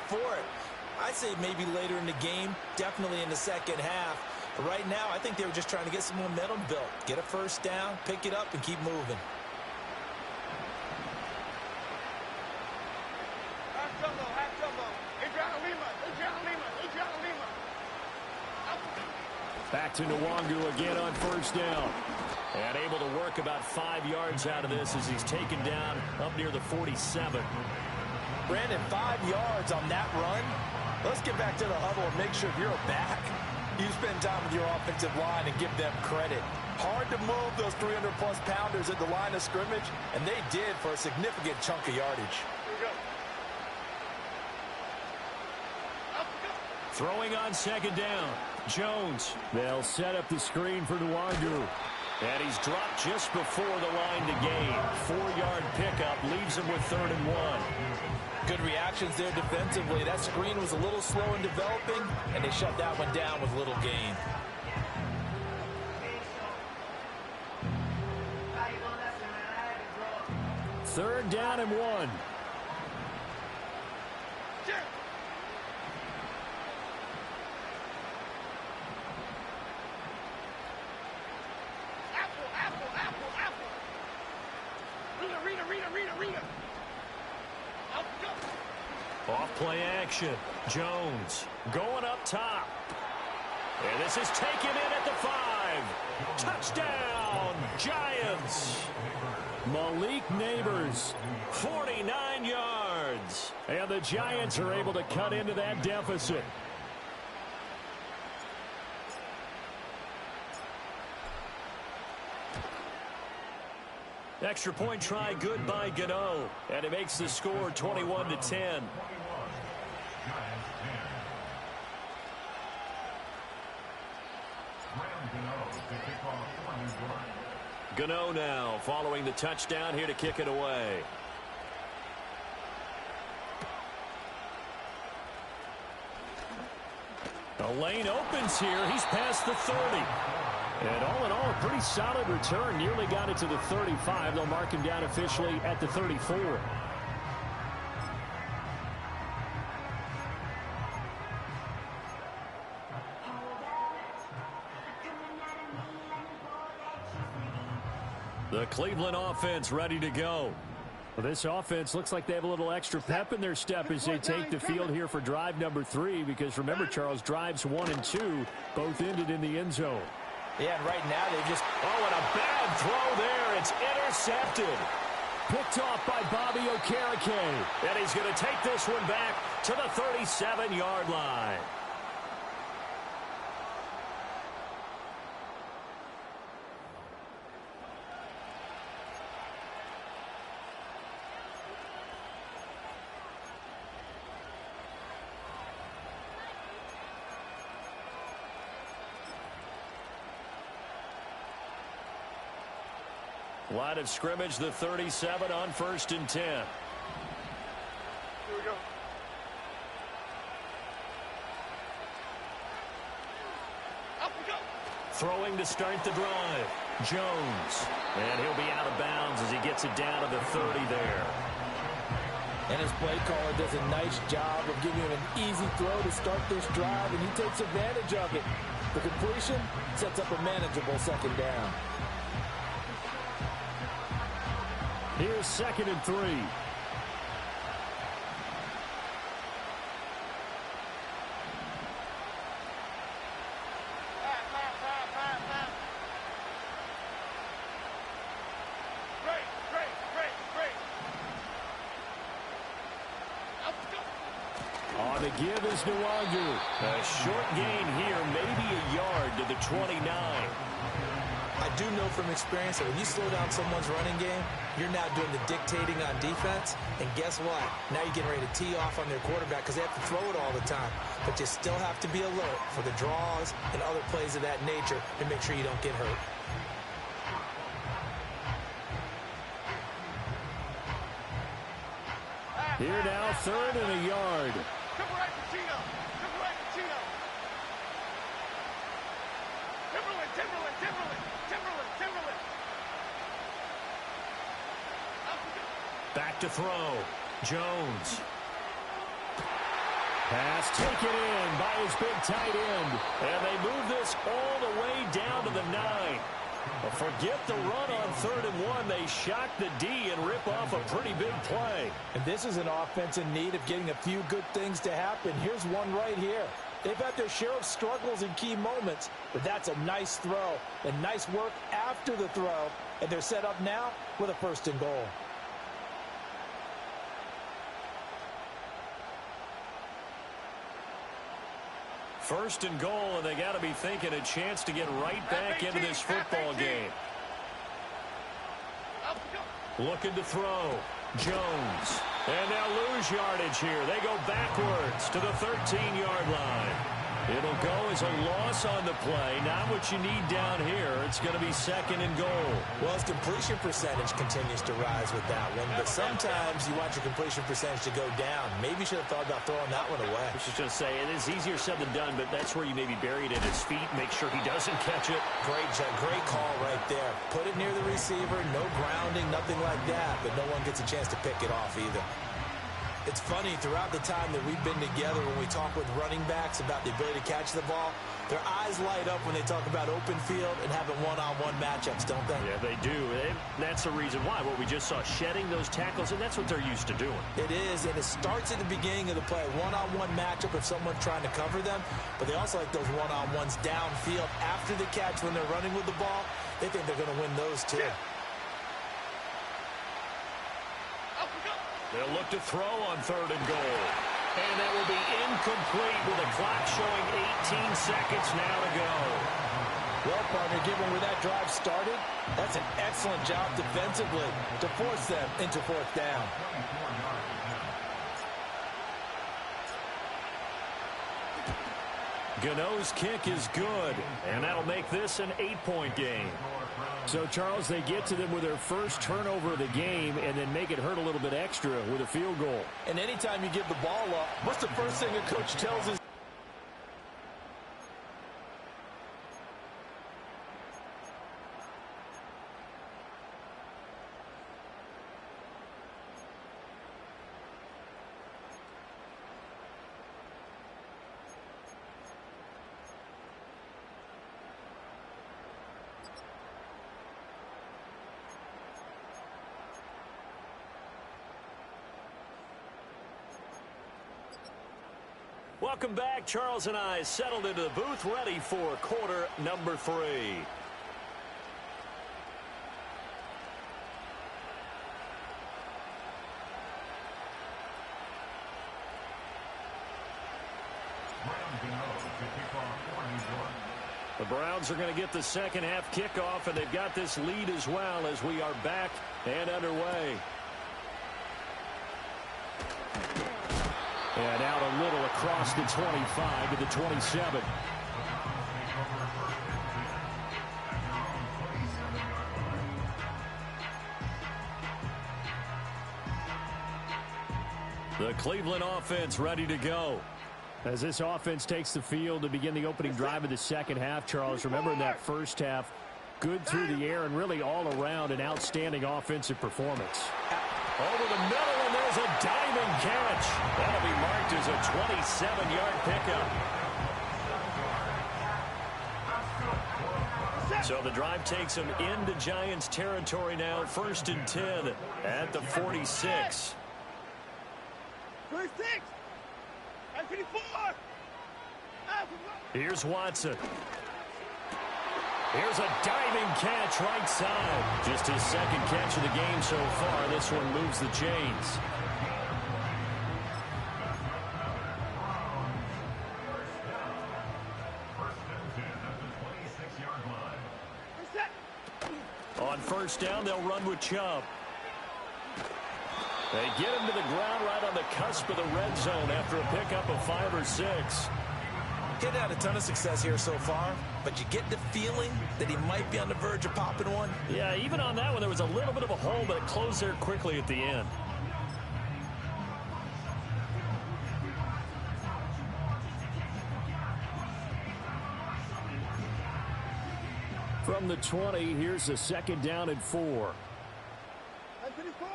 for it. I'd say maybe later in the game, definitely in the second half. But right now, I think they were just trying to get some momentum built. Get a first down, pick it up, and keep moving. Back to Nwangu again on first down. And able to work about 5 yards out of this as he's taken down up near the 47. Brandon, 5 yards on that run. Let's get back to the huddle and make sure you're back. You spend time with your offensive line and give them credit. Hard to move those 300-plus pounders at the line of scrimmage, and they did for a significant chunk of yardage. Throwing on second down. Jones. They'll set up the screen for Nwangu. And he's dropped just before the line to gain. 4-yard pickup leaves him with 3rd and 1. Good reactions there defensively. That screen was a little slow in developing, and they shut that one down with little gain. Third down and 1. Off play action. Jones going up top. And this is taken in at the 5. Touchdown, Giants. Malik Neighbors, 49 yards. And the Giants are able to cut into that deficit. Extra point try good by Gano. And it makes the score 21-10. Gano now following the touchdown here to kick it away. The lane opens here. He's past the 30. And all in all, a pretty solid return. Nearly got it to the 35. They'll mark him down officially at the 34. The Cleveland offense ready to go. Well, this offense looks like they have a little extra pep in their step as they take the field here for drive number 3. Because remember, Charles, drives 1 and 2 both ended in the end zone. Yeah, and right now they just... Oh, and a bad throw there. It's intercepted. Picked off by Bobby Okereke. And he's going to take this one back to the 37-yard line. Line of scrimmage, the 37 on 1st and 10. Here we go. Up we go. Throwing to start the drive. Jones. And he'll be out of bounds as he gets it down to the 30 there. And his play caller does a nice job of giving him an easy throw to start this drive, and he takes advantage of it. The completion sets up a manageable second down. Here's 2nd and 3. On the give is Nwangu. A short gain here, maybe a yard to the 29. I do know from experience that when you slow down someone's running game, you're now doing the dictating on defense. And guess what? Now you're getting ready to tee off on their quarterback because they have to throw it all the time. But you still have to be alert for the draws and other plays of that nature to make sure you don't get hurt. Here now, 3rd and a yard. Back to throw. Jones. Pass taken in by his big tight end. And they move this all the way down to the 9. But forget the run on 3rd and 1. They shock the D and rip off a pretty big play. And this is an offense in need of getting a few good things to happen. Here's one right here. They've had their share of struggles in key moments, but that's a nice throw and nice work after the throw. And they're set up now with a 1st and goal. First and goal, and they got to be thinking a chance to get right back into this football game. Looking to throw. Jones. And they'll lose yardage here. They go backwards to the 13-yard line. It'll go as a loss on the play. Not what you need down here. It's going to be 2nd and goal. Well, his completion percentage continues to rise with that one, but sometimes you want your completion percentage to go down. Maybe you should have thought about throwing that one away. I was just going to say, it is easier said than done, but that's where you maybe bury it at his feet. Make sure he doesn't catch it. Great call right there. Put it near the receiver, no grounding, nothing like that, but no one gets a chance to pick it off either. It's funny, throughout the time that we've been together, when we talk with running backs about the ability to catch the ball, their eyes light up when they talk about open field and having one-on-one matchups, don't they? Yeah, they do. And that's the reason why. What we just saw, shedding those tackles, and that's what they're used to doing. It is, and it starts at the beginning of the play. One-on-one matchup if someone's trying to cover them, but they also like those one-on-ones downfield after the catch when they're running with the ball. They think they're going to win those too. Yeah. They'll look to throw on 3rd and goal. And that will be incomplete with the clock showing 18 seconds now to go. Well, partner, given where that drive started, that's an excellent job defensively to force them into 4th down. Gano's kick is good, and that'll make this an 8-point game. So, Charles, they get to them with their first turnover of the game and then make it hurt a little bit extra with a field goal. And anytime you give the ball up, what's the first thing a coach tells his Welcome back. Charles and I settled into the booth, ready for quarter number 3. The Browns are going to get the second half kickoff, and they've got this lead as well as we are back and underway. And out a little across the 25 to the 27. The Cleveland offense ready to go. As this offense takes the field to begin the opening drive of the second half, Charles, remember in that first half, good through the air and really all around an outstanding offensive performance. Over the middle, and there's a diving catch. That'll be marked as a 27-yard pickup. So the drive takes them into Giants territory now. 1st and 10 at the 46. 36. 54. Here's Watson. Here's a diving catch right side. Just his second catch of the game so far. This one moves the chains. On 1st down, they'll run with Chubb. They get him to the ground right on the cusp of the red zone after a pickup of 5 or 6. He's had a ton of success here so far, but you get the feeling that he might be on the verge of popping one. Yeah, even on that one, there was a little bit of a hole, but it closed there quickly at the end. From the 20, here's a 2nd down and 4. 54.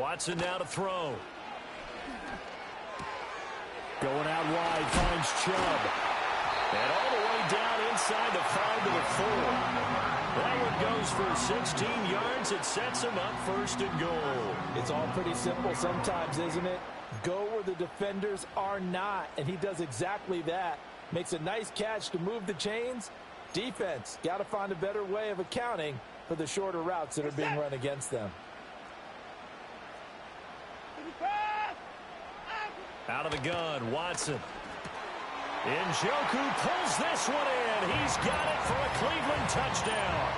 Watson now to throw. Going out wide, finds Chubb. And all the way down inside the 5 to the 4. That one goes for 16 yards. It sets him up first and goal. It's all pretty simple sometimes, isn't it? Go where the defenders are not, and he does exactly that. Makes a nice catch to move the chains. Defense, got to find a better way of accounting for the shorter routes that are being run against them. Out of the gun, Watson. Njoku pulls this one in. He's got it for a Cleveland touchdown.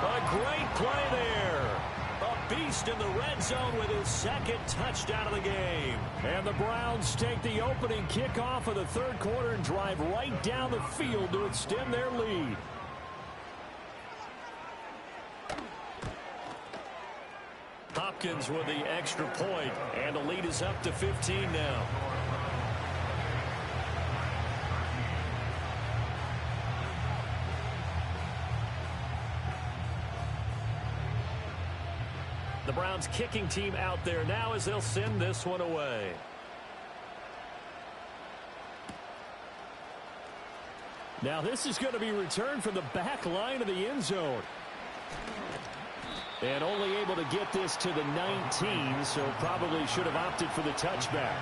A great play there. A beast in the red zone with his second touchdown of the game. And the Browns take the opening kickoff of the third quarter and drive right down the field to extend their lead. Hopkins with the extra point, and the lead is up to 15 now. The Browns kicking team out there now as they'll send this one away. Now this is going to be returned from the back line of the end zone. And only able to get this to the 19, so probably should have opted for the touchback.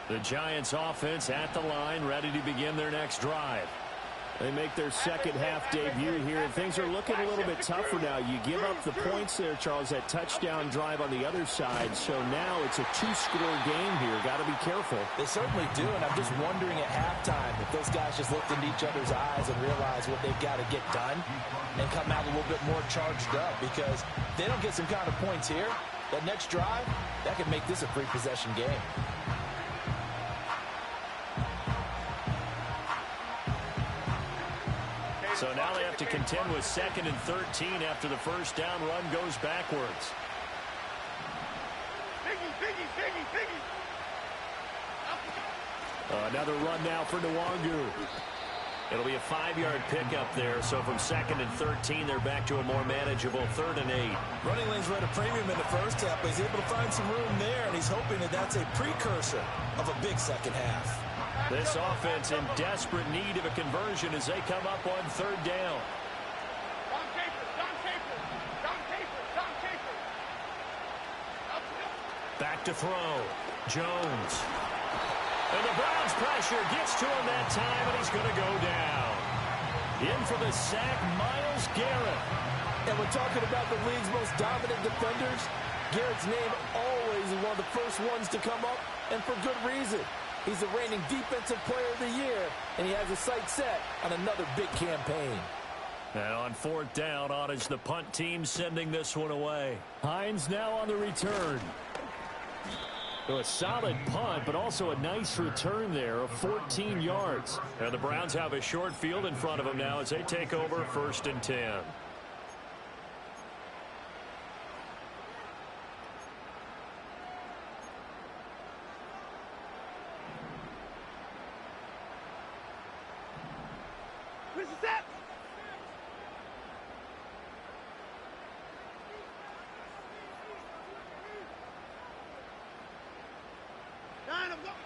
The Giants offense at the line, ready to begin their next drive. They make their second half debut here, and things are looking a little bit tougher now. You give up the points there, Charles, that touchdown drive on the other side. So now it's a two-score game here. Got to be careful. They certainly do, and I'm just wondering at halftime if those guys just looked into each other's eyes and realize what they've got to get done and come out a little bit more charged up, because if they don't get some kind of points here, that next drive, that could make this a free-possession game. So now they have to contend with 2nd and 13 after the first down run goes backwards. Another run now for Nwangu. It'll be a 5-yard pickup there, so from 2nd and 13, they're back to a more manageable 3rd and 8. Running lanes were at a premium in the first half, but he's able to find some room there, and he's hoping that that's a precursor of a big second half. This offense in desperate need of a conversion as they come up on 3rd down. Back to throw. Jones. And the Browns pressure gets to him that time, and he's going to go down. In for the sack, Myles Garrett. And we're talking about the league's most dominant defenders. Garrett's name always is one of the first ones to come up, and for good reason. He's the reigning defensive player of the year, and he has his sights set on another big campaign. And on 4th down, on is the punt team sending this one away. Hines now on the return. So a solid punt, but also a nice return there of 14 yards. And the Browns have a short field in front of them now as they take over 1st and 10.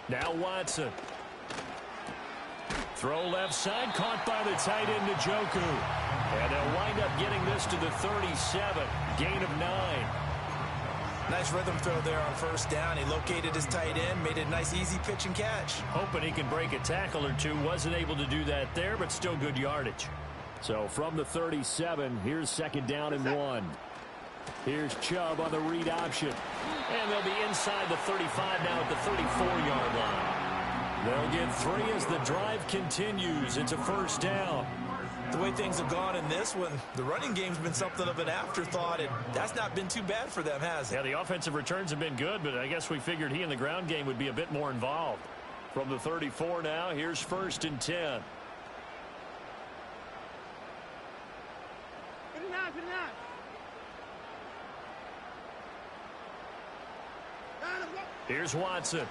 Now Watson. Throw left side, caught by the tight end Njoku. And they'll wind up getting this to the 37. Gain of 9. Nice rhythm throw there on 1st down. He located his tight end, made it a nice easy pitch and catch. Hoping he can break a tackle or two. Wasn't able to do that there, but still good yardage. So from the 37, here's 2nd down and 1. Here's Chubb on the read option. And they'll be inside the 35 now at the 34-yard line. They'll get 3 as the drive continues. It's a 1st down. The way things have gone in this one, the running game's been something of an afterthought, and that's not been too bad for them, has it? Yeah, the offensive returns have been good, but I guess we figured he in the ground game would be a bit more involved. From the 34 now, here's 1st and 10. Here's Watson.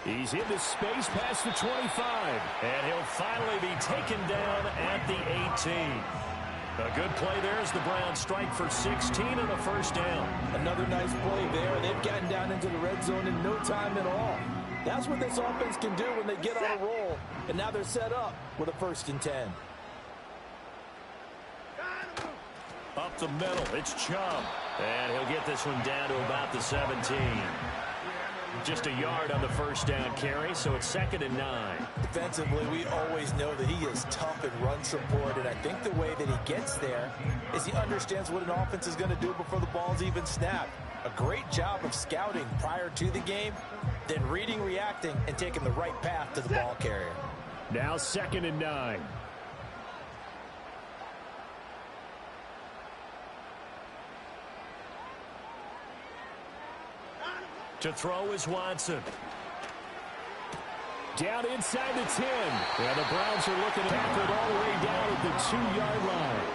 He's into space past the 25. And he'll finally be taken down at the 18. A good play there as the Browns strike for 16 and a first down. Another nice play there. They've gotten down into the red zone in no time at all. That's what this offense can do when they get on a roll. And now they're set up with a 1st and 10. Up the middle, it's Chubb. And he'll get this one down to about the 17. Just a yard on the first down carry, so it's 2nd and 9. Defensively, we always know that he is tough in run support, and I think the way that he gets there is he understands what an offense is going to do before the ball's even snapped. A great job of scouting prior to the game, then reading, reacting, and taking the right path to the ball carrier. Now 2nd and 9. To throw is Watson. Down inside the 10. And the Browns are looking tackled all the way down at the 2-yard line.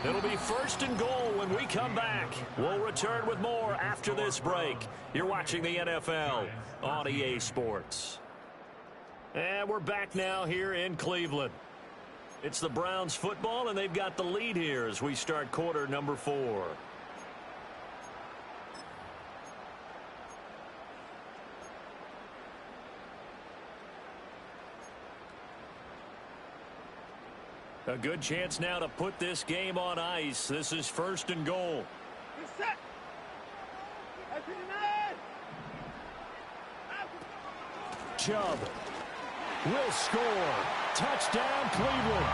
It'll be 1st and goal when we come back. We'll return with more after this break. You're watching the NFL on EA Sports. And we're back now here in Cleveland. It's the Browns football, and they've got the lead here as we start quarter number 4. A good chance now to put this game on ice. This is 1st and goal. Chubb will score. Touchdown, Cleveland.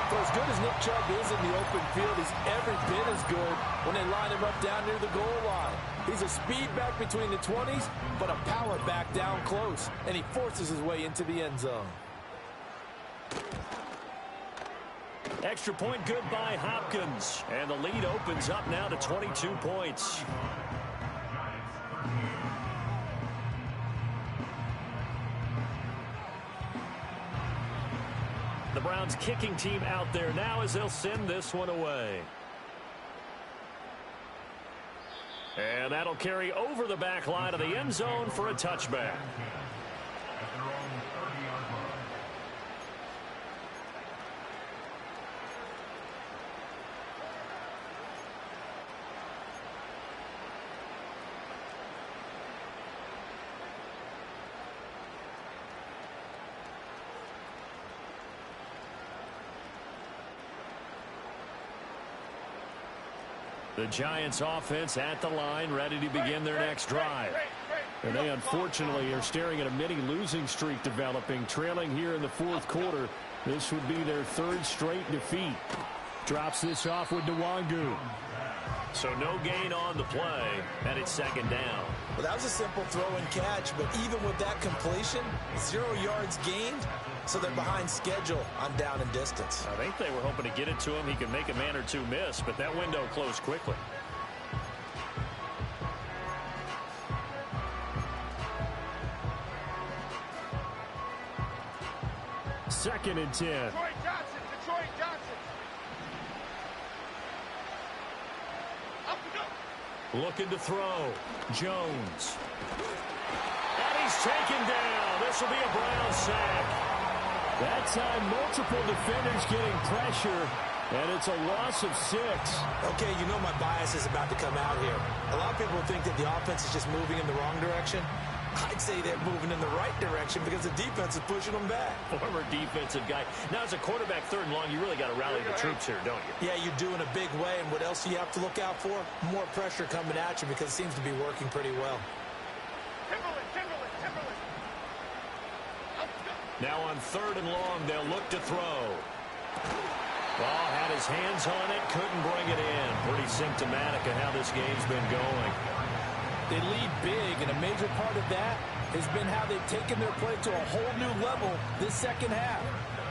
For as good as Nick Chubb is in the open field, he's every bit as good when they line him up down near the goal line. He's a speed back between the 20s, but a power back down close, and he forces his way into the end zone. Extra point good by Hopkins. And the lead opens up now to 22 points. The Browns kicking team out there now as they'll send this one away. And that'll carry over the back line of the end zone for a touchback. The Giants offense at the line, ready to begin their next drive. And they unfortunately are staring at a mini losing streak developing, trailing here in the 4th quarter. This would be their 3rd straight defeat. Drops this off with Nwangu. So no gain on the play, and it's 2nd down. Well, that was a simple throw and catch, but even with that completion, 0 yards gained, so they're behind schedule on down and distance. I think they were hoping to get it to him. He could make a man or two miss, but that window closed quickly. Second and 10. Detroit Johnson, Detroit Johnson. Up we go. Looking to throw. Jones. And he's taken down. This will be a Brown sack. That time, multiple defenders getting pressure, and it's a loss of 6. Okay, you know my bias is about to come out here. A lot of people think that the offense is just moving in the wrong direction. I'd say they're moving in the right direction because the defense is pushing them back. Former defensive guy. Now, as a quarterback, 3rd and long, you really got to rally the troops here, don't you? Yeah, you do in a big way, and what else do you have to look out for? More pressure coming at you because it seems to be working pretty well. Timberland. Now on 3rd and long, they'll look to throw. Ball had his hands on it, couldn't bring it in. Pretty symptomatic of how this game's been going. They lead big, and a major part of that has been how they've taken their play to a whole new level this 2nd half.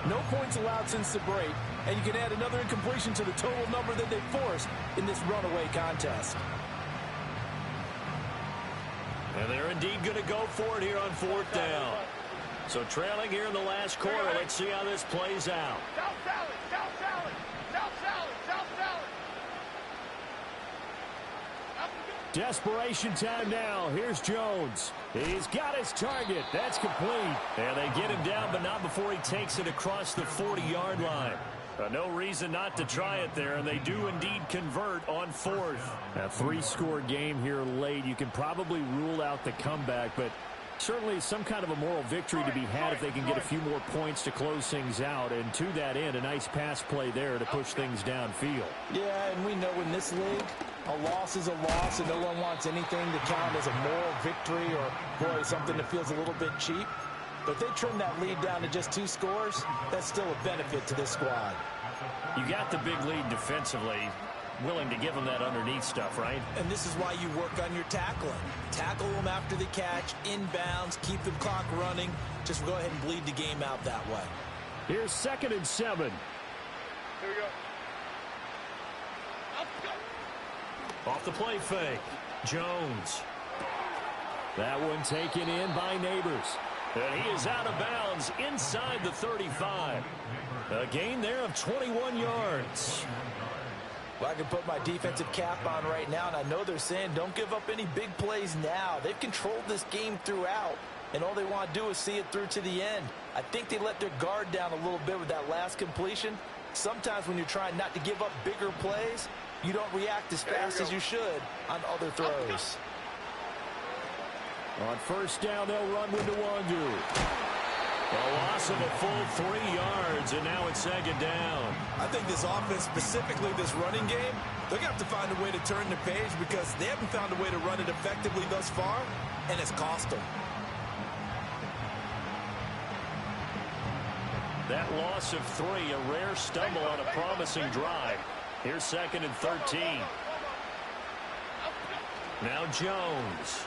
No points allowed since the break, and you can add another incompletion to the total number that they forced in this runaway contest. And they're indeed going to go for it here on 4th down. So trailing here in the last quarter, let's see how this plays out. South Sally, South Sally, South Sally, South Sally. Up we go. Desperation time now. Here's Jones. He's got his target. That's complete. And they get him down, but not before he takes it across the 40-yard line. No reason not to try it there, and they do indeed convert on fourth. A three-score game here late. You can probably rule out the comeback, but certainly some kind of a moral victory to be had if they can get a few more points to close things out. And to that end, a nice pass play there to push things downfield. Yeah, and we know in this league, a loss is a loss, and no one wants anything to count as a moral victory or, boy, something that feels a little bit cheap. But if they trim that lead down to just 2 scores, that's still a benefit to this squad. You got the big lead defensively. Willing to give them that underneath stuff, right? And this is why you work on your tackling. Tackle them after the catch, inbounds, keep the clock running. Just go ahead and bleed the game out that way. Here's 2nd and 7. Here we go. Off the play fake. Jones. That one taken in by Neighbors. And he is out of bounds inside the 35. A gain there of 21 yards. Well, I can put my defensive cap on right now, and I know they're saying don't give up any big plays now. They've controlled this game throughout, and all they want to do is see it through to the end. I think they let their guard down a little bit with that last completion. Sometimes when you're trying not to give up bigger plays, you don't react as fast as you should on other throws. On first down, they'll run with Nwandu. A loss of a full 3 yards, and now it's 2nd down. I think this offense, specifically this running game, they're going to have to find a way to turn the page because they haven't found a way to run it effectively thus far, and it's cost them. That loss of 3, a rare stumble on a promising drive. Here's 2nd and 13. Now Jones.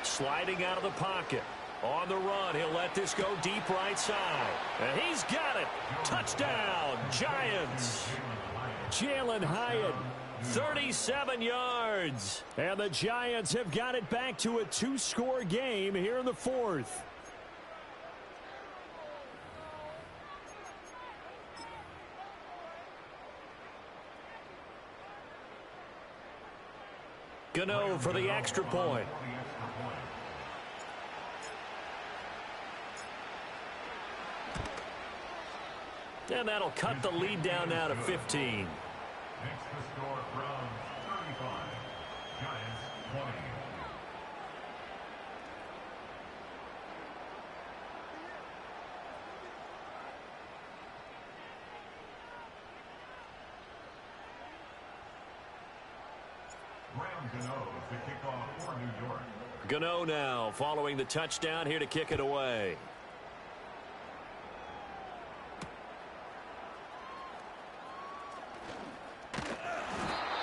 Sliding out of the pocket. On the run, he'll let this go deep right side. And he's got it. Touchdown, Giants. Jalen Hyatt. 37 yards. And the Giants have got it back to a 2-score game here in the 4th. Gano for the extra point. And that'll cut the lead down now to 15. Next the score from 35. Giants 20. Graham Gano is the kickoff for New York. Gano now following the touchdown here to kick it away.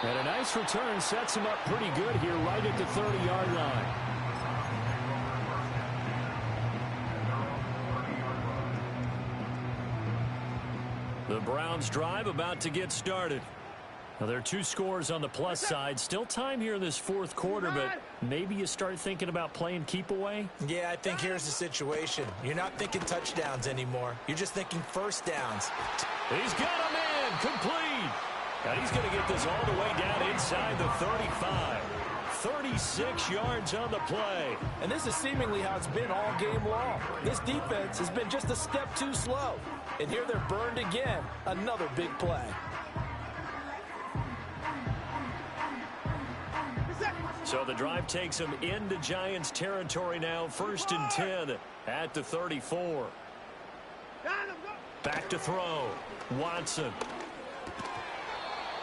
And a nice return sets him up pretty good here right at the 30-yard line. The Browns drive about to get started. Now, there are 2 scores on the plus side. Still time here in this 4th quarter, but maybe you start thinking about playing keep away? Yeah, I think here's the situation. You're not thinking touchdowns anymore. You're just thinking first downs. He's got him in. Complete. And he's going to get this all the way down inside the 35. 36 yards on the play. And this is seemingly how it's been all game long. This defense has been just a step too slow. And here they're burned again. Another big play. So the drive takes them into Giants territory now. 1st and 10 at the 34. Back to throw. Watson.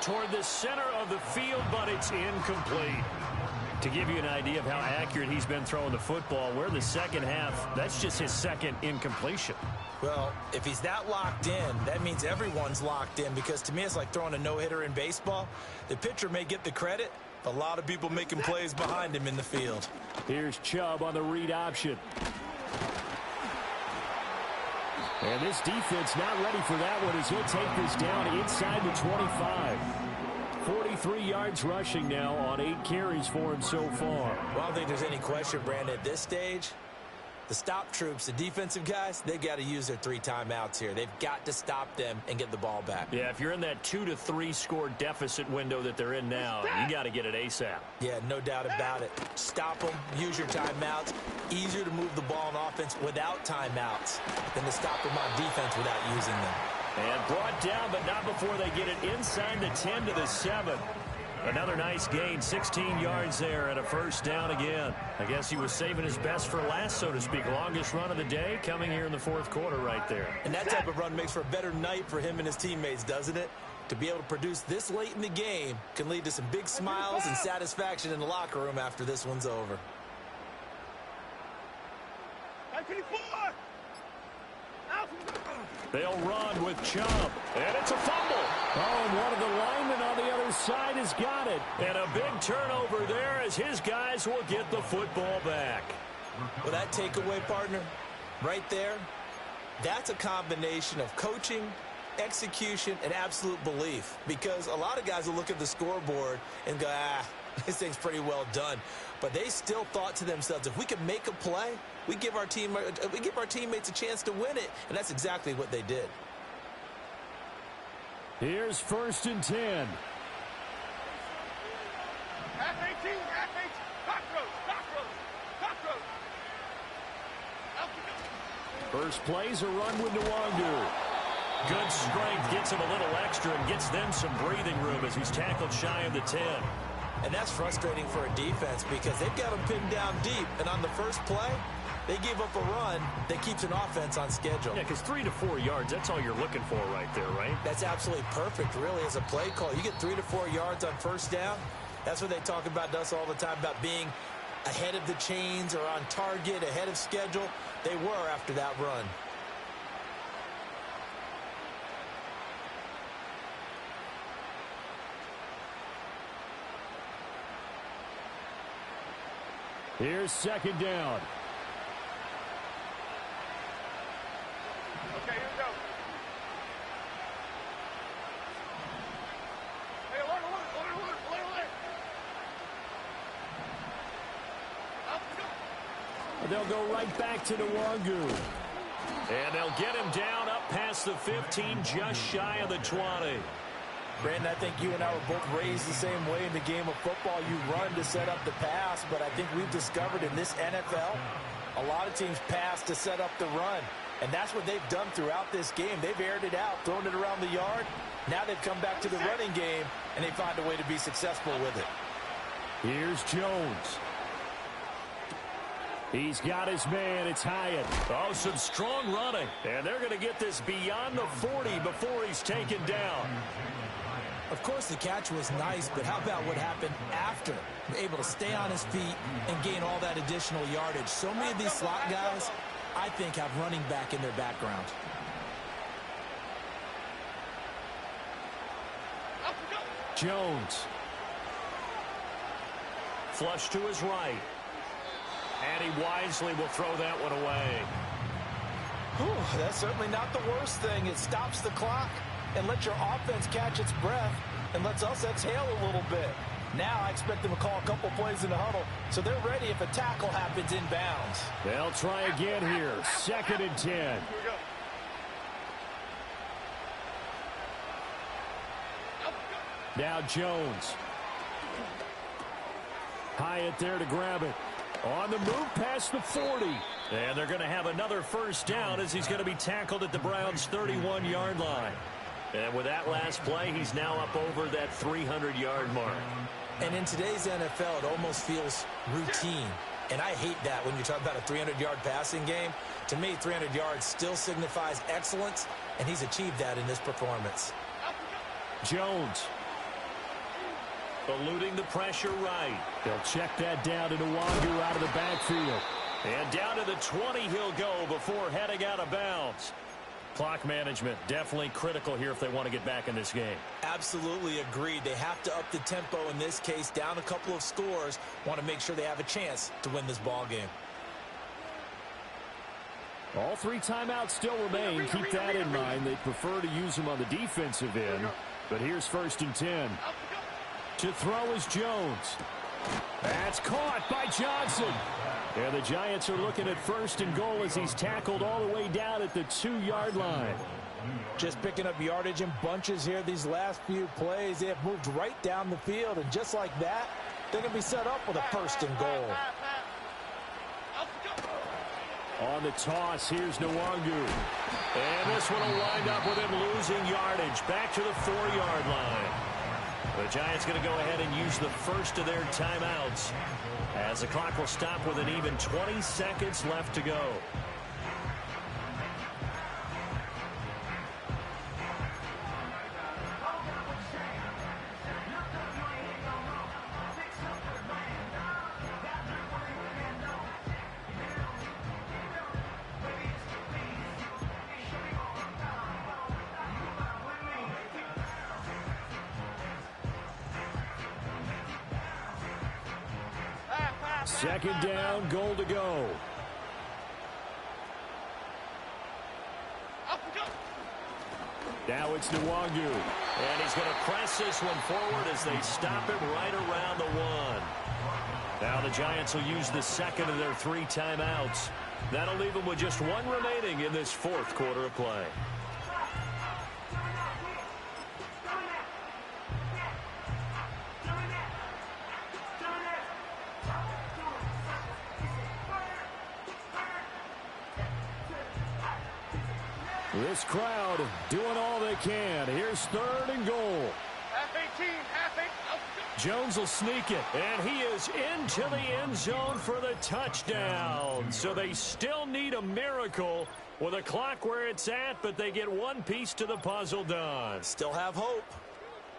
Toward the center of the field, but it's incomplete. To give you an idea of how accurate he's been throwing the football, we're in the 2nd half. That's just his 2nd incompletion. Well, if he's that locked in, that means everyone's locked in, because to me it's like throwing a no-hitter in baseball. The pitcher may get the credit, but a lot of people making plays behind him in the field. Here's Chubb on the read option. And this defense not ready for that one as he'll take this down inside the 25. 43 yards rushing now on 8 carries for him so far. Well, I don't think there's any question, Brandon, at this stage, The stop troops, the defensive guys, they got to use their 3 timeouts here. They've got to stop them and get the ball back. Yeah, if you're in that 2 to 3 score deficit window that they're in now, you got to get it ASAP. Yeah, no doubt about it. Stop them, use your timeouts. Easier to move the ball on offense without timeouts than to stop them on defense without using them. And brought down, but not before they get it inside the 10 to the 7. Another nice gain, 16 yards there and a first down again. I guess he was saving his best for last, so to speak. Longest run of the day coming here in the fourth quarter right there. And that type of run makes for a better night for him and his teammates, doesn't it? To be able to produce this late in the game can lead to some big smiles and satisfaction in the locker room after this one's over. They'll run with Chubb, and it's a fumble. Oh, and one of the linemen on the other side has got it. And a big turnover there as his guys will get the football back. Well, that takeaway, partner, right there, that's a combination of coaching, execution, and absolute belief. Because a lot of guys will look at the scoreboard and go, this thing's pretty well done. But they still thought to themselves, if we can make a play, we give our teammates a chance to win it. And that's exactly what they did. Here's 1st and 10. First play's a run with Nwangu. Good strength, gets him a little extra and gets them some breathing room as he's tackled shy of the 10. And that's frustrating for a defense because they've got him pinned down deep. And on the first play, they gave up a run that keeps an offense on schedule. Yeah, because 3 to 4 yards, that's all you're looking for right there, right? That's absolutely perfect, really, as a play call. You get 3 to 4 yards on first down. That's what they talk about to us all the time, about being ahead of the chains or on target, ahead of schedule. They were after that run. Here's 2nd down. Okay, here we go. Hey, alert. They'll go right back to Nwangu. And they'll get him down up past the 15, just shy of the 20. Brandon, I think you and I were both raised the same way in the game of football. You run to set up the pass, but I think we've discovered in this NFL, a lot of teams pass to set up the run. And that's what they've done throughout this game. They've aired it out, thrown it around the yard. Now they've come back to the running game, and they find a way to be successful with it. Here's Jones. He's got his man. It's Hyatt. Oh, some strong running. And they're going to get this beyond the 40 before he's taken down. Of course, the catch was nice, but how about what happened after? Able to stay on his feet and gain all that additional yardage. So many of these slot guys, I think, have running back in their background. Jones. Flush to his right. And he wisely will throw that one away. Whew, that's certainly not the worst thing. It stops the clock and lets your offense catch its breath and lets us exhale a little bit. Now I expect them to call a couple plays in the huddle, so they're ready if a tackle happens inbounds. They'll try again here. 2nd and 10. Here we go. Now Jones. Hyatt there to grab it. On the move past the 40. And they're going to have another first down as he's going to be tackled at the Browns' 31-yard line. And with that last play, he's now up over that 300-yard mark. And in today's NFL, it almost feels routine. And I hate that when you talk about a 300-yard passing game. To me, 300 yards still signifies excellence, and he's achieved that in this performance. Jones. Eluding the pressure right. They'll check that down to Nwangu out of the backfield. And down to the 20 he'll go before heading out of bounds. Clock management definitely critical here if they want to get back in this game. Absolutely agreed. They have to up the tempo in this case, down a couple of scores. Want to make sure they have a chance to win this ball game. All 3 timeouts still remain. Keep that in mind. They prefer to use them on the defensive end. But here's 1st and 10. To throw is Jones. That's caught by Johnson. And the Giants are looking at 1st and goal as he's tackled all the way down at the 2-yard line. Just picking up yardage in bunches here these last few plays. They have moved right down the field, and just like that, they're going to be set up with a 1st and goal. On the toss, here's Nwangu. And this one will wind up with him losing yardage back to the 4-yard line. The Giants going to go ahead and use the first of their timeouts as the clock will stop with an even 20 seconds left to go. Second down, goal to go. Now it's Nwangu. And he's going to press this one forward as they stop him right around the 1. Now the Giants will use the second of their 3 timeouts. That'll leave them with just 1 remaining in this 4th quarter of play. This crowd doing all they can. Here's 3rd and goal. Half 18, half 8. Jones will sneak it, and he is into the end zone for the touchdown. So they still need a miracle with a clock where it's at, but they get one piece to the puzzle done. Still have hope.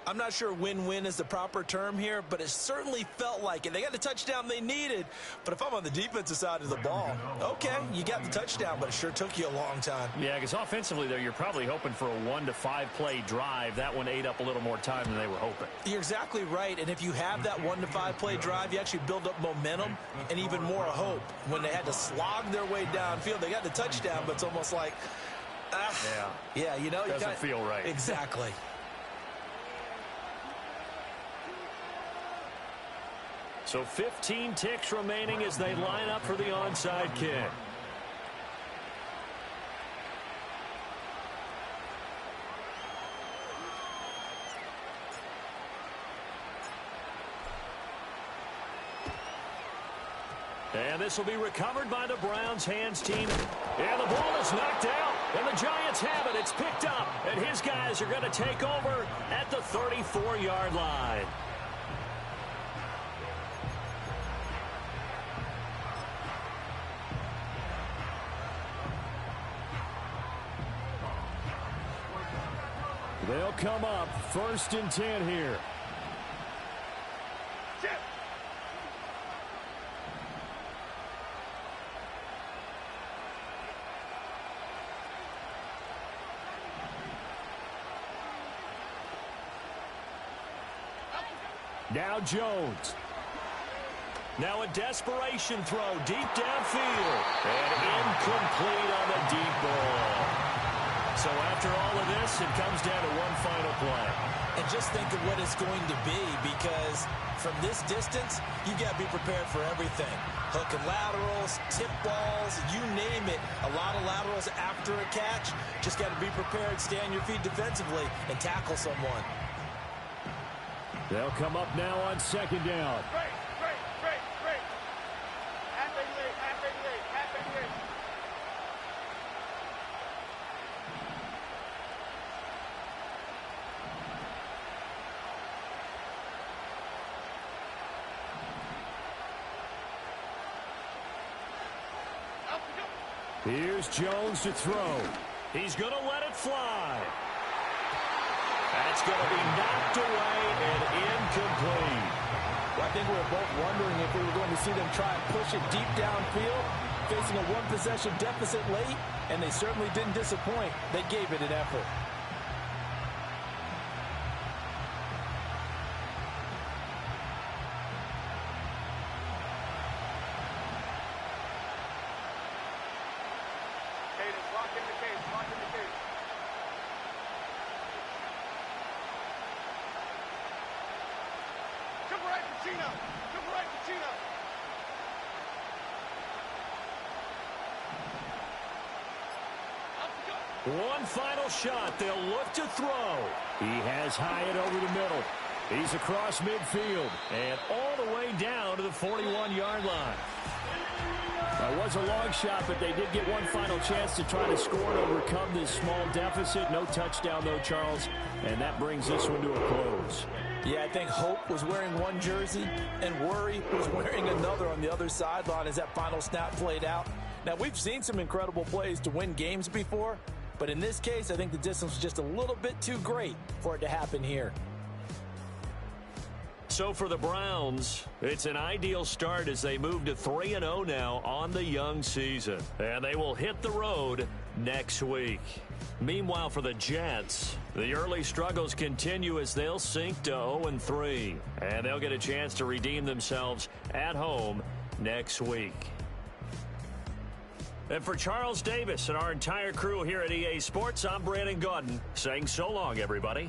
I'm not sure win-win is the proper term here, but it certainly felt like it. They got the touchdown they needed, but if I'm on the defensive side of the ball, okay, you got the touchdown, but it sure took you a long time. Yeah, because offensively, though, you're probably hoping for a 1 to 5 play drive. That one ate up a little more time than they were hoping. You're exactly right, and if you have that 1 to 5 play drive, you actually build up momentum and even more hope. When they had to slog their way downfield, they got the touchdown, but it's almost like, yeah, you know, doesn't feel right. Exactly. So 15 ticks remaining as they line up for the onside kick. And this will be recovered by the Browns hands team. And the ball is knocked out. And the Giants have it. It's picked up. And his guys are going to take over at the 34-yard line. They'll come up 1st and 10 here. Now Jones. Now a desperation throw deep downfield. And incomplete on the deep ball. So after all of this, it comes down to one final play. And just think of what it's going to be, because from this distance, you got to be prepared for everything. Hook and laterals, tip balls, you name it. A lot of laterals after a catch. Just got to be prepared, stay on your feet defensively, and tackle someone. They'll come up now on 2nd down. Great. Half 88. Here's Jones to throw. He's going to let it fly. That's going to be knocked away and incomplete. Well, I think we were both wondering if we were going to see them try and push it deep downfield, facing a 1-possession deficit late, and they certainly didn't disappoint. They gave it an effort. right, Pacino. One final shot. They'll look to throw. He has Hyatt over the middle. He's across midfield and all the way down to the 41-yard line. It was a long shot, but they did get one final chance to try to score and overcome this small deficit. No touchdown, though, Charles, and that brings this one to a close. Yeah, I think Hope was wearing one jersey and Worry was wearing another on the other sideline as that final snap played out. Now, we've seen some incredible plays to win games before, but in this case, I think the distance was just a little bit too great for it to happen here. So for the Browns, it's an ideal start as they move to 3-0 now on the young season. And they will hit the road next week. Meanwhile, for the Jets, the early struggles continue as they'll sink to 0-3. And they'll get a chance to redeem themselves at home next week. And for Charles Davis and our entire crew here at EA Sports, I'm Brandon Gaudin saying so long, everybody.